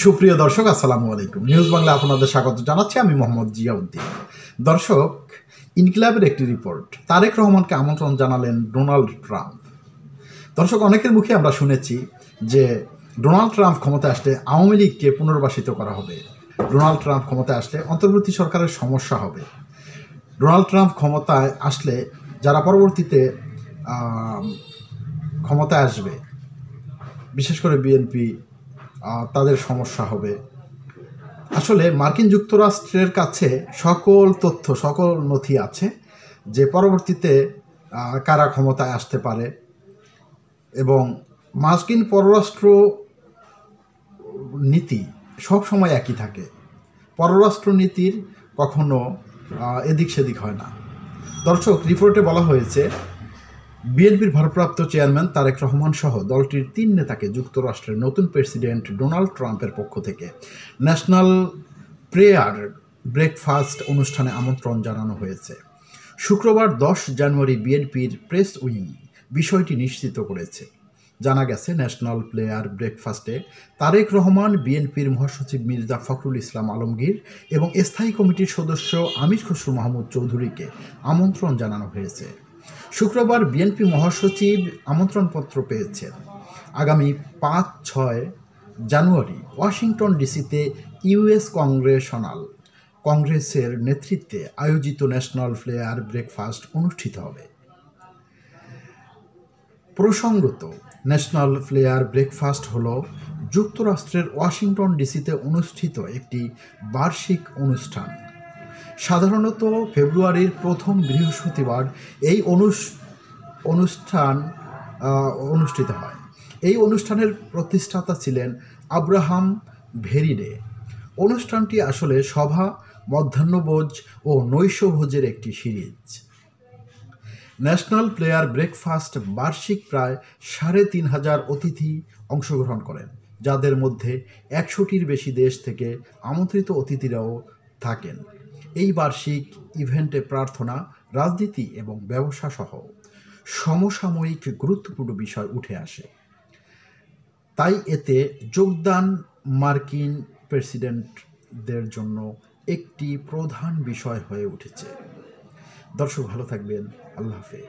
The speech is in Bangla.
সুপ্রিয় দর্শক, আসসালামু আলাইকুম। নিউজ বাংলা আপনাদের স্বাগত জানাচ্ছি। আমি মোহাম্মদ জিয়াউদ্দিন। দর্শক, ইনকিলাবের একটি রিপোর্ট, তারেক রহমানকে আমন্ত্রণ জানালেন ডোনাল্ড ট্রাম্প। দর্শক, অনেকের মুখে আমরা শুনেছি যে ডোনাল্ড ট্রাম্প ক্ষমতায় আসলে আওয়ামী লীগকে পুনর্বাসিত করা হবে, ডোনাল্ড ট্রাম্প ক্ষমতায় আসলে অন্তর্বর্তী সরকারের সমস্যা হবে, ডোনাল্ড ট্রাম্প ক্ষমতায় আসলে যারা পরবর্তীতে ক্ষমতায় আসবে, বিশেষ করে বিএনপি, তাদের সমস্যা হবে। আসলে মার্কিন যুক্তরাষ্ট্রের কাছে সকল তথ্য, সকল নথি আছে যে পরবর্তীতে কারা ক্ষমতায় আসতে পারে, এবং মার্কিন পররাষ্ট্র নীতি সব সময় একই থাকে। পররাষ্ট্র নীতির কখনো এদিক সেদিক হয় না। দর্শক, রিপোর্টে বলা হয়েছে বিএনপির ভারপ্রাপ্ত চেয়ারম্যান তারেক রহমান সহ দলটির 3 নেতাকে যুক্তরাষ্ট্রের নতুন প্রেসিডেন্ট ডোনাল্ড ট্রাম্পের পক্ষ থেকে ন্যাশনাল প্রেয়ার ব্রেকফাস্ট অনুষ্ঠানে আমন্ত্রণ জানানো হয়েছে। শুক্রবার 10 জানুয়ারি বিএনপির প্রেস উইং বিষয়টি নিশ্চিত করেছে। জানা গেছে, ন্যাশনাল প্লেয়ার ব্রেকফাস্টে তারেক রহমান, বিএনপির মহাসচিব মির্জা ফখরুল ইসলাম আলমগীর এবং স্থায়ী কমিটির সদস্য আমির খসরু মাহমুদ চৌধুরীকে আমন্ত্রণ জানানো হয়েছে। শুক্রবার বিএনপি মহাসচিব আমন্ত্রণপত্র পেয়েছেন। আগামী 5-6 জানুয়ারি ওয়াশিংটন ডিসিতে ইউএস কংগ্রেসের নেতৃত্বে আয়োজিত ন্যাশনাল প্লেয়ার ব্রেকফাস্ট অনুষ্ঠিত হবে। প্রসঙ্গত, ন্যাশনাল প্লেয়ার ব্রেকফাস্ট হল যুক্তরাষ্ট্রের ওয়াশিংটন ডিসিতে অনুষ্ঠিত একটি বার্ষিক অনুষ্ঠান। সাধারণত ফেব্রুয়ারির প্রথম বৃহস্পতিবার এই অনুষ্ঠান অনুষ্ঠিত হয়। এই অনুষ্ঠানের প্রতিষ্ঠাতা ছিলেন আব্রাহাম ভেরিডে। অনুষ্ঠানটি আসলে সভা, মধ্যাহ্নভোজ ও নৈশভোজের একটি সিরিজ। ন্যাশনাল প্লেয়ার ব্রেকফাস্ট বার্ষিক প্রায় 3,500 অতিথি অংশগ্রহণ করেন, যাদের মধ্যে 100টির বেশি দেশ থেকে আমন্ত্রিত অতিথিরাও থাকেন। এই বার্ষিক ইভেন্টে প্রার্থনা, রাজনীতি এবং ব্যবসা সহ সমসাময়িক গুরুত্বপূর্ণ বিষয় উঠে আসে। তাই এতে যোগদান মার্কিন প্রেসিডেন্টদের জন্য একটি প্রধান বিষয় হয়ে উঠেছে। দর্শক, ভালো থাকবেন। আল্লাহ হাফেজ।